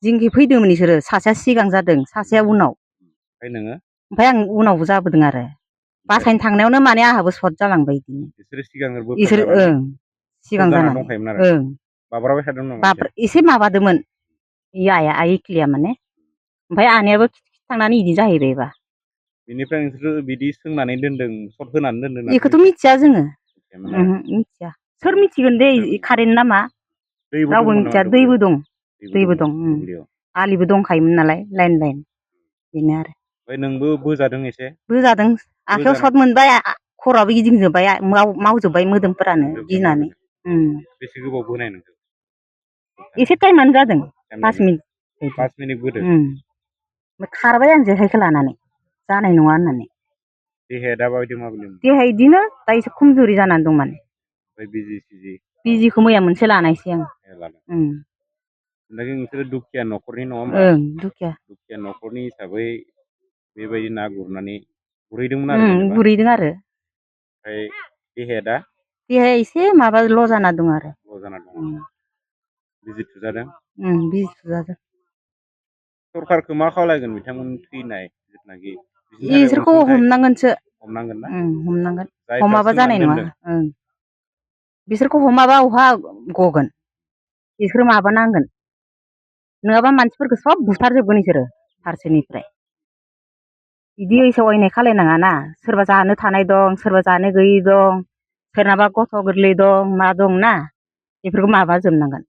जोंखि फैदोंमोन इसोरो सासेया सिगां जादों सासेया उनाव ओमफ्राय नोङो ओमफ्राय आं उनावबो जाबोदों आरो बासायनो थांनायावनो माने आंहाबो सर्ट जालांबाय बिदिनो बिसोरो सिगांग्रो इसोर बोखारजानानै सिगां जाना जानानै दंखायोमोन आरो बाब्राबाय थादोंमोन नामा एसे एसे माबादोंमोन इ आइआ आइ इख्लिया माने ओमफ्राय आनैयाबो खिथि थांनानै इदि जाहैबायबा बेनिफ्राय नोंसोरो बिदि सोंनानै दोनदों सर्ट होनानै दोनदों होननाथ' बेखौथ' मिथिया मिथिया जोङो मिथियामोन आरो मिथिया सोर मिथिगोन दे कारेन्ट ना मा दैबो रावबो दंमोन नामा मिथिया दुब्लियाव दैबो दं दुब्लियाव आलिबो दंखायोमोन नालाय लाइन लाइन बेनो आरो ओमफ्राय नोंबो बोजादों एसे बोजादों आखाइयाव सर्ट मोनबाय खर'आबो गिदिंजोब्बाय मावजोब्बाय मोदोमफोरानो गिनानै बेसे गोबाव बोनाय नोंखौ एसे टाइमानो जादों 5 मिनिट 5 मिनिट बोदों खारबाय आं जेखाइखौ लानानै जानाय नङा होननानै देहाया दाबायदि माबायदि देहाया इदिनो दा एसे खमजुरि जानानै दं माने ओमफ्राय बिजि बिजिखौ मैया मोनसे लानायसै आं नोंसोरो दुखिया न'खरनि नङा होमबा दुखिया न'खरनि हिसाबै बेबायदि ना गुरनानै गुरहैदोंमोन आरो जेनेबा गुरहैदों आरो ओमफ्राय देहाया एसे माबाल' जाना दं आरो जाना दङ बिजि थुजादों बिजि थुजादों सरखारखौ मा खावलायगोन बिथांमोन थैनाय जिथुनाखि इसोरखौ हमनांगोनसो हमनांगोन ना हमनांगोन जायफ्रा हमाबा सोंनानै जानाय नङा दोनदों बिसोरखौ हमाबा अहा गगोन बिसोरो माबानांगोन नङाबा मानसिफोरखौ सब बुथारजोबगोन इसोरो फारसेनिफ्राय बिदि अयनाय खालायनाङाना सोरबा जानो थानाय दं सोरबा जानो गैयि दं सोरनाबा गथ' गोरलै दं मा दं ना बेफोरखौ माबाजोबनांगोन